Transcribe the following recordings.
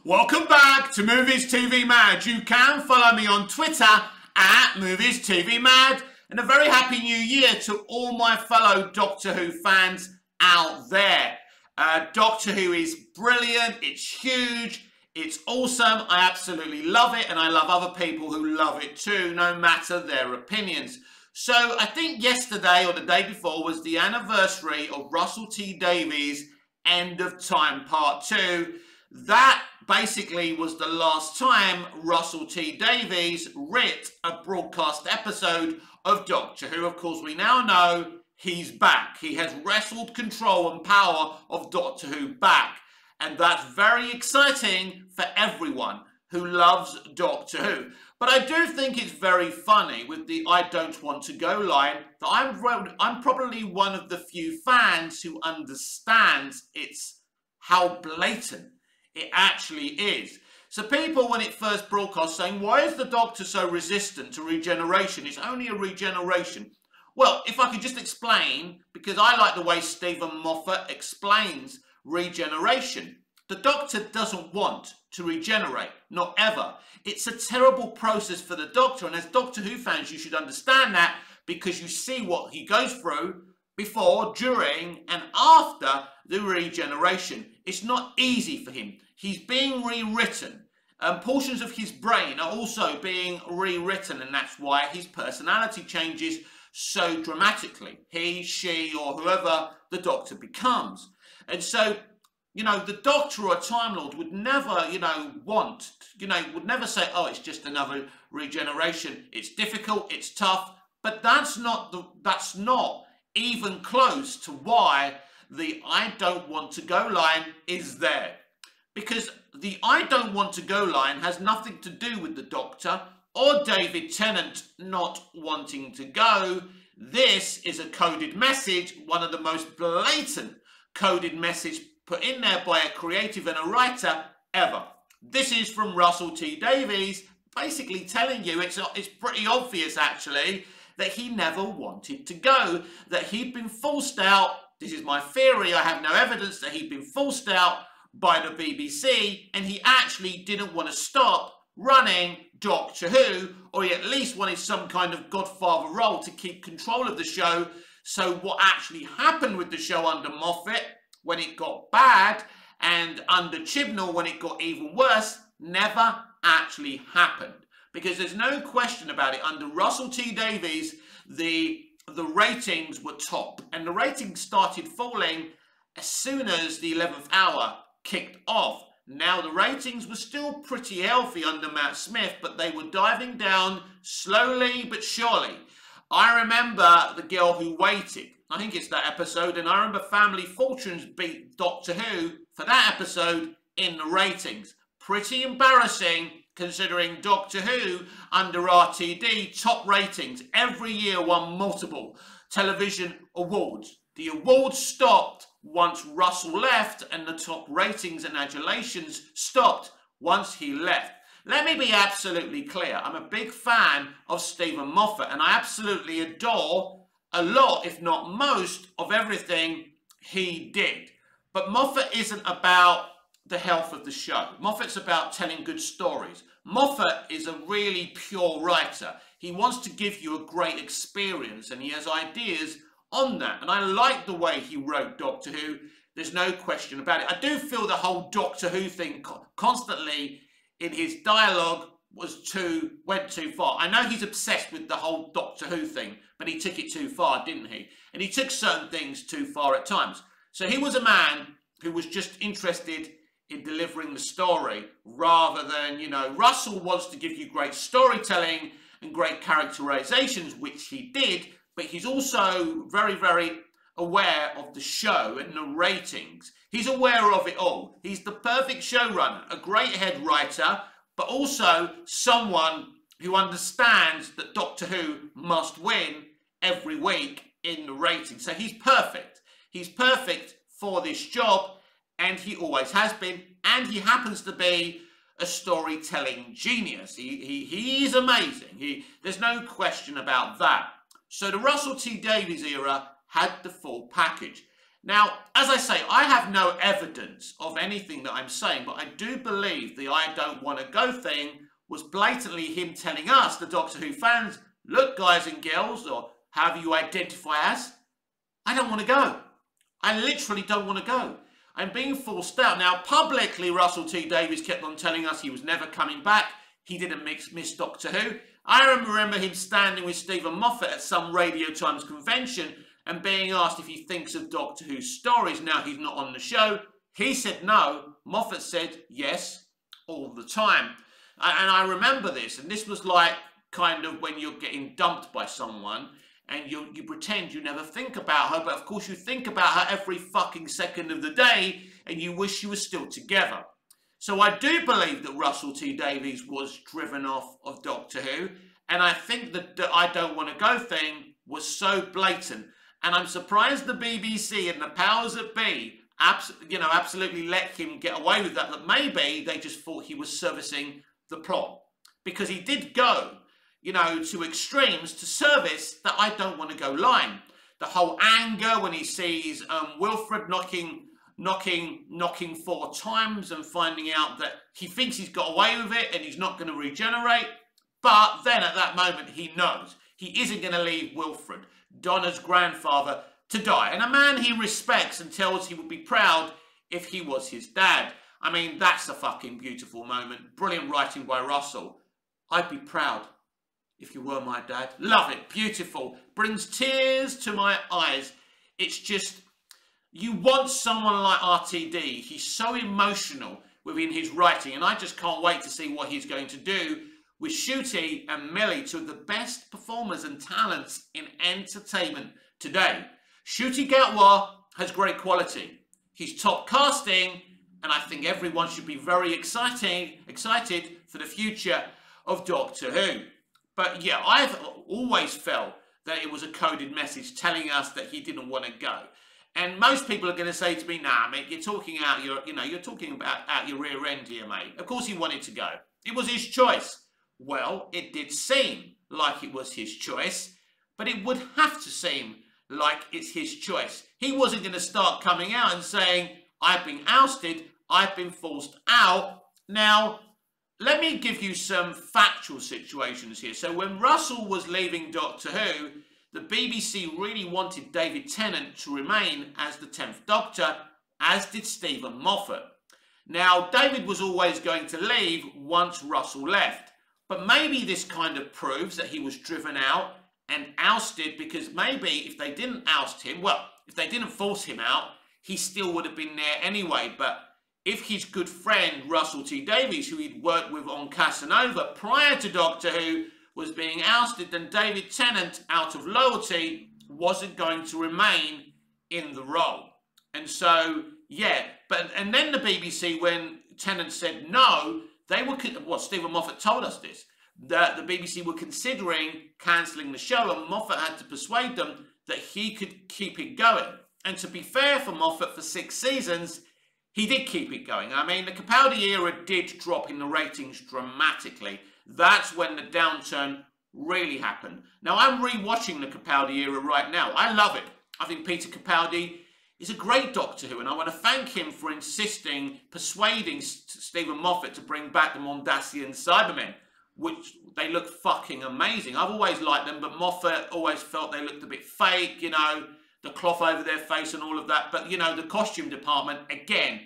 Welcome back to Movies TV Mad. You can follow me on Twitter at Movies TV Mad. And a very happy new year to all my fellow Doctor Who fans out there. Doctor Who is brilliant, it's huge, it's awesome, I absolutely love it, and I love other people who love it too, no matter their opinions. So I think yesterday or the day before was the anniversary of Russell T Davies' End of Time Part 2. That basically was the last time Russell T Davies writ a broadcast episode of Doctor Who. Of course, we now know he's back. He has wrestled control and power of Doctor Who back. And that's very exciting for everyone who loves Doctor Who. But I do think it's very funny with the "I don't want to go" line that I'm probably one of the few fans who understands how blatant it actually is. So people, when it first broadcast, saying, why is the Doctor so resistant to regeneration? It's only a regeneration. Well, if I could just explain, because I like the way Steven Moffat explains regeneration. The Doctor doesn't want to regenerate, not ever. It's a terrible process for the Doctor, and as Doctor Who fans, you should understand that because you see what he goes through before, during, and after the regeneration. It's not easy for him. He's being rewritten. Portions of his brain are also being rewritten, and that's why his personality changes so dramatically. He, she, or whoever the Doctor becomes. And so, the Doctor or a Time Lord would never, would never say, oh, it's just another regeneration. It's difficult, it's tough, but that's not even close to why the "I don't want to go" line is there. Because the "I don't want to go" line has nothing to do with the Doctor or David Tennant not wanting to go. This is a coded message, one of the most blatant coded message put in there by a creative and a writer ever. This is from Russell T Davies, basically telling you, it's pretty obvious actually, that he never wanted to go, that he'd been forced out. This is my theory, I have no evidence, that he'd been forced out by the BBC and he actually didn't want to stop running Doctor Who, or he at least wanted some kind of godfather role to keep control of the show. So what actually happened with the show under Moffat, when it got bad, and under Chibnall when it got even worse, never actually happened. Because there's no question about it, under Russell T Davies, the ratings were top. And the ratings started falling as soon as the 11th hour kicked off. Now, the ratings were still pretty healthy under Matt Smith, but they were diving down slowly but surely. I remember The Girl Who Waited. I think it's that episode. And I remember Family Fortunes beat Doctor Who for that episode in the ratings. Pretty embarrassing, considering Doctor Who under RTD, top ratings, every year won multiple television awards. The awards stopped once Russell left, and the top ratings and adulations stopped once he left. Let me be absolutely clear. I'm a big fan of Steven Moffat, and I absolutely adore a lot, if not most, of everything he did. But Moffat isn't about the health of the show. Moffat's about telling good stories. Moffat is a really pure writer. He wants to give you a great experience, and he has ideas on that. And I like the way he wrote Doctor Who. There's no question about it. I do feel the whole Doctor Who thing constantly in his dialogue went too far. I know he's obsessed with the whole Doctor Who thing, but he took it too far, didn't he? And he took certain things too far at times. So he was a man who was just interested in delivering the story rather than, Russell wants to give you great storytelling and great characterizations, which he did, but he's also very, very aware of the show and the ratings. He's aware of it all. He's the perfect showrunner, a great head writer, but also someone who understands that Doctor Who must win every week in the ratings. So he's perfect. He's perfect for this job, and he always has been, and he happens to be a storytelling genius. He's amazing. There's no question about that. So the Russell T Davies era had the full package. Now, as I say, I have no evidence of anything that I'm saying, but I do believe the I don't want to go thing was blatantly him telling us, the Doctor Who fans, look, guys and girls, or however you identify as, I don't want to go. I literally don't want to go. I'm being forced out. Now, publicly, Russell T Davies kept on telling us he was never coming back. He didn't miss Doctor Who. I remember him standing with Stephen Moffat at some Radio Times convention and being asked if he thinks of Doctor Who's stories now he's not on the show. He said no. Moffat said yes all the time. And I remember this, and this was like kind of when you're getting dumped by someone and you pretend you never think about her, but of course you think about her every fucking second of the day and you wish you were still together. So I do believe that Russell T Davies was driven off of Doctor Who, and I think that the I don't want to go thing was so blatant, and I'm surprised the BBC and the powers that be absolutely let him get away with that, but maybe they just thought he was servicing the plot, because he did go, to extremes to service that I don't want to go line. The whole anger when he sees Wilfred knocking 4 times and finding out that he thinks he's got away with it and he's not going to regenerate. But then at that moment he knows he isn't going to leave Wilfred, Donna's grandfather, to die. And a man he respects and tells he would be proud if he was his dad. I mean, that's a fucking beautiful moment. Brilliant writing by Russell. I'd be proud if you were my dad. Love it. Beautiful. Brings tears to my eyes. It's just, you want someone like RTD. He's so emotional within his writing, and I just can't wait to see what he's going to do with Ncuti and Millie, two of the best performers and talents in entertainment today. Ncuti Gatwa has great quality. He's top casting, and I think everyone should be very excited for the future of Doctor Who. But yeah, I've always felt that it was a coded message telling us that he didn't want to go. And most people are going to say to me, nah, mate, you're talking out your, you're talking about out your rear end here, mate. Of course he wanted to go. It was his choice. Well, it did seem like it was his choice, but it would have to seem like it's his choice. He wasn't going to start coming out and saying, I've been ousted, I've been forced out. Now, let me give you some factual situations here. So when Russell was leaving Doctor Who, the BBC really wanted David Tennant to remain as the 10th Doctor, as did Stephen Moffat. Now, David was always going to leave once Russell left, but maybe this kind of proves that he was driven out and ousted, because maybe if they didn't oust him, well, if they didn't force him out, he still would have been there anyway. But if his good friend Russell T Davies, who he'd worked with on Casanova prior to Doctor Who, was being ousted, then David Tennant, out of loyalty, wasn't going to remain in the role. And so, yeah, and then the BBC, when Tennant said no, they were, well, Stephen Moffat told us this, that the BBC were considering cancelling the show, and Moffat had to persuade them that he could keep it going. And to be fair for Moffat, for 6 seasons, he did keep it going. I mean, the Capaldi era did drop in the ratings dramatically. That's when the downturn really happened. Now, I'm rewatching the Capaldi era right now. I love it. I think Peter Capaldi is a great Doctor Who, and I want to thank him for persuading Stephen Moffat to bring back the Mondasian Cybermen, which they look fucking amazing. I've always liked them, but Moffat always felt they looked a bit fake, the cloth over their face and all of that. But, the costume department, again,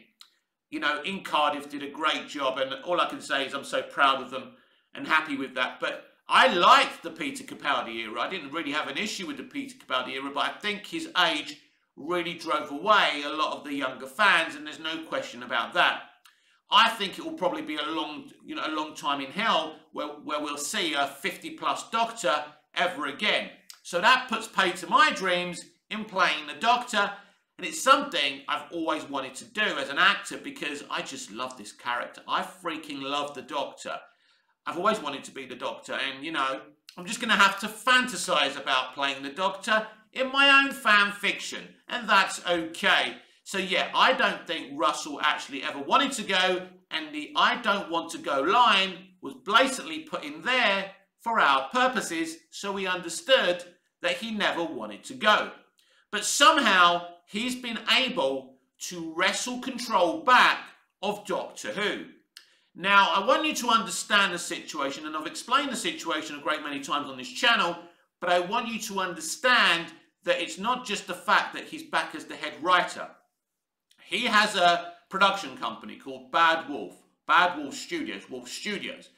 in Cardiff did a great job, and all I can say is I'm so proud of them and happy with that. But I liked the Peter Capaldi era. I didn't really have an issue with the Peter Capaldi era, but I think his age really drove away a lot of the younger fans, and there's no question about that. I think it will probably be a long time in hell where we'll see a 50-plus Doctor ever again. So that puts paid to my dreams in playing the Doctor, and it's something I've always wanted to do as an actor, because I just love this character. I freaking love the Doctor. I've always wanted to be the Doctor, and I'm just going to have to fantasize about playing the Doctor in my own fan fiction, and that's okay. So yeah, I don't think Russell actually ever wanted to go, and the I don't want to go line was blatantly put in there for our purposes, so we understood that he never wanted to go. But somehow he's been able to wrestle control back of Doctor Who. Now, I want you to understand the situation, and I've explained the situation a great many times on this channel, but I want you to understand that it's not just the fact that he's back as the head writer. He has a production company called Bad Wolf Studios, Wolf Studios.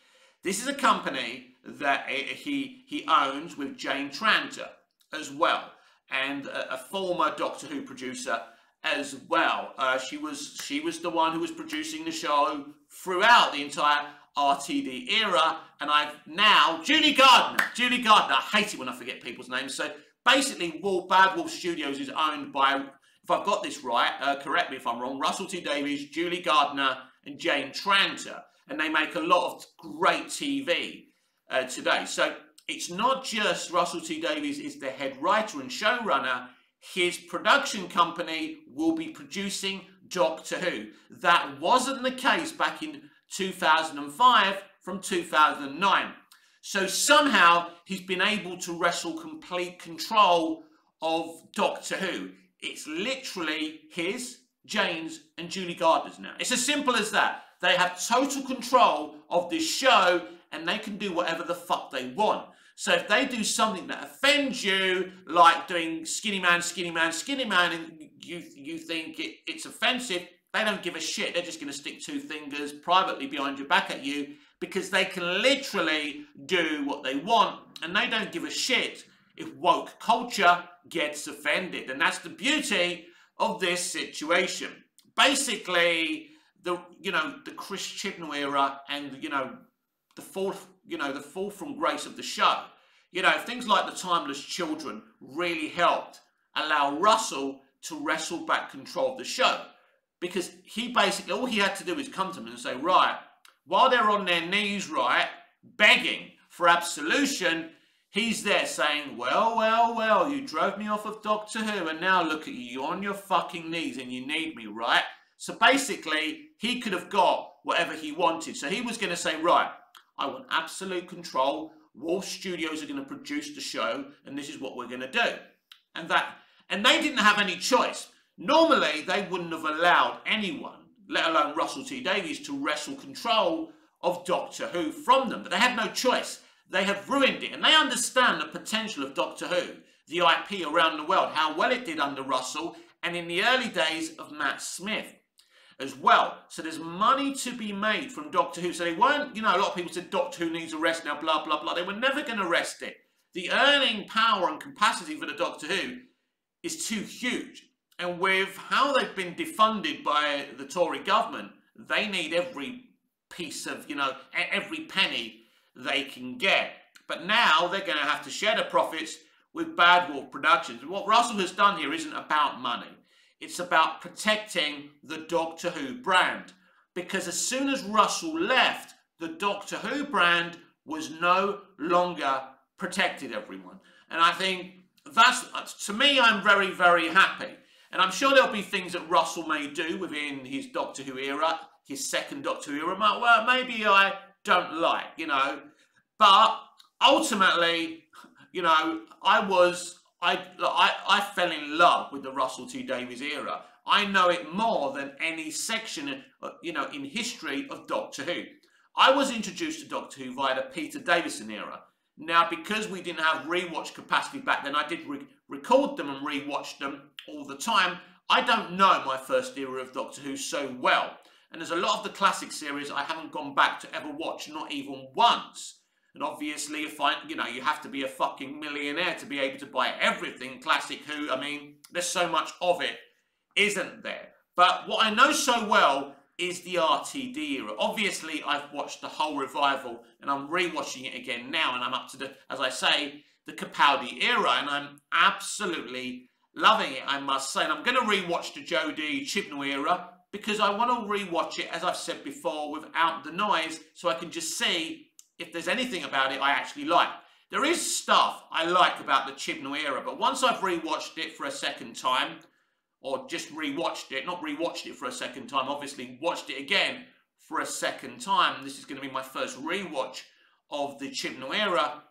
This is a company that he owns with Jane Tranter as well, and a former Doctor Who producer as well. She was the one who was producing the show throughout the entire RTD era, and Julie Gardner. I hate it when I forget people's names. So basically, Bad Wolf Studios is owned by, if I've got this right, correct me if I'm wrong, Russell T Davies, Julie Gardner, and Jane Tranter, and they make a lot of great TV today. So it's not just Russell T Davies is the head writer and showrunner. His production company will be producing Doctor Who. That wasn't the case back in 2005 from 2009. So somehow he's been able to wrestle complete control of Doctor Who. It's literally his, Jane's, and Julie Gardner's now. It's as simple as that. They have total control of this show, and they can do whatever the fuck they want. So if they do something that offends you, like doing skinny man, and you think it's offensive, they don't give a shit. They're just going to stick two fingers privately behind your back at you, because they can literally do what they want, and they don't give a shit if woke culture gets offended. And that's the beauty of this situation. Basically, the Chris Chibnall era and the fall from grace of the show. Things like The Timeless Children really helped allow Russell to wrestle back control of the show, because he basically, all he had to do is come to them and say, right, while they're on their knees, right, begging for absolution, he's there saying, well, you drove me off of Doctor Who, and now look at you, you're on your fucking knees and you need me, right? So basically, he could have got whatever he wanted. So he was going to say, right, I want absolute control. Wolf Studios are going to produce the show, and this is what we're going to do. And they didn't have any choice. Normally, they wouldn't have allowed anyone, let alone Russell T Davies, to wrestle control of Doctor Who from them. But they had no choice. They have ruined it, and they understand the potential of Doctor Who, the IP around the world, how well it did under Russell, and in the early days of Matt Smith as well. So there's money to be made from Doctor Who. So they weren't, a lot of people said Doctor Who needs a rest now, blah, blah, blah. They were never going to rest it. The earning power and capacity for the Doctor Who is too huge. And with how they've been defunded by the Tory government, they need every piece of, every penny they can get. But now they're going to have to share the profits with Bad Wolf Productions. What Russell has done here isn't about money. It's about protecting the Doctor Who brand. Because as soon as Russell left, the Doctor Who brand was no longer protected, everyone. And I think that's, to me, I'm very, very happy. And I'm sure there'll be things that Russell may do within his Doctor Who era, his second Doctor Who era, well, maybe I don't like, But ultimately, I fell in love with the Russell T Davies era. I know it more than any section, in history of Doctor Who. I was introduced to Doctor Who via the Peter Davison era. Now, because we didn't have rewatch capacity back then, I did record them and rewatch them all the time. I don't know my first era of Doctor Who so well. And there's a lot of the classic series I haven't gone back to ever watch, not even once. And obviously, you have to be a fucking millionaire to be able to buy everything Classic Who. I mean, there's so much of it, isn't there? But what I know so well is the RTD era. Obviously, I've watched the whole revival, and I'm rewatching it again now, and I'm up to the, as I say, the Capaldi era, and I'm absolutely loving it, I must say. And I'm going to rewatch the Jodie Chibnall era, because I want to rewatch it, as I've said before, without the noise, so I can just see if there's anything about it I actually like. There is stuff I like about the Chibnall era, but once I've rewatched it for a second time, or just rewatched it, not rewatched it for a second time, obviously watched it again for a second time, this is going to be my first rewatch of the Chibnall era,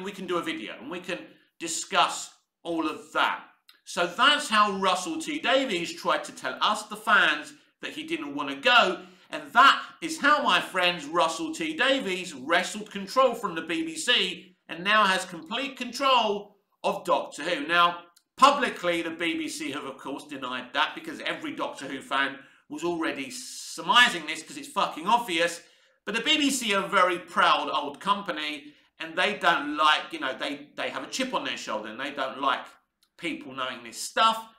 we can do a video and we can discuss all of that. So that's how Russell T Davies tried to tell us, the fans, that he didn't want to go. And that is how, my friends, Russell T Davies wrestled control from the BBC and now has complete control of Doctor Who. Now, publicly, the BBC have, of course, denied that, because every Doctor Who fan was already surmising this, because it's fucking obvious. But the BBC are a very proud old company, and they don't like, you know, they have a chip on their shoulder, and they don't like people knowing this stuff.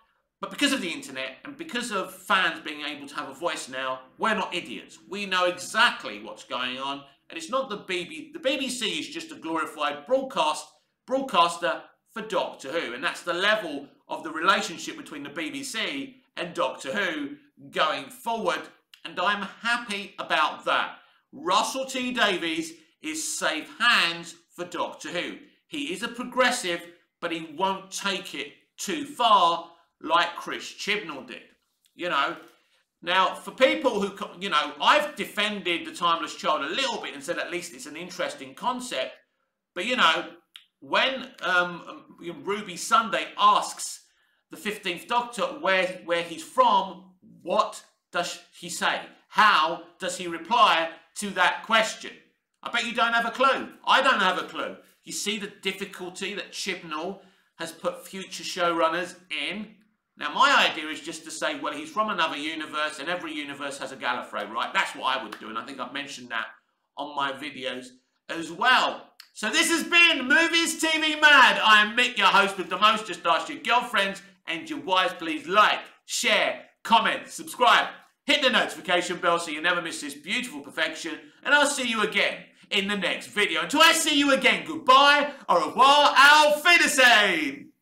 But because of the internet, and because of fans being able to have a voice now, we're not idiots. We know exactly what's going on, and it's not the BBC. The BBC is just a glorified broadcaster for Doctor Who, and that's the level of the relationship between the BBC and Doctor Who going forward, and I'm happy about that. Russell T Davies is safe hands for Doctor Who. He is a progressive, but he won't take it too far like Chris Chibnall did, you know. Now, for people who, you know, I've defended The Timeless Child a little bit and said at least it's an interesting concept, but, you know, when Ruby Sunday asks the 15th Doctor where he's from, what does he say? How does he reply to that question? I bet you don't have a clue. I don't have a clue. You see the difficulty that Chibnall has put future showrunners in? Now, my idea is just to say, well, he's from another universe, and every universe has a Gallifrey, right? That's what I would do, and I think I've mentioned that on my videos as well. So this has been Movies TV Mad. I am Mick, your host with the most. Just ask your girlfriends and your wives, please like, share, comment, subscribe. Hit the notification bell so you never miss this beautiful perfection. And I'll see you again in the next video. Until I see you again, goodbye, au revoir, auf Wiedersehen.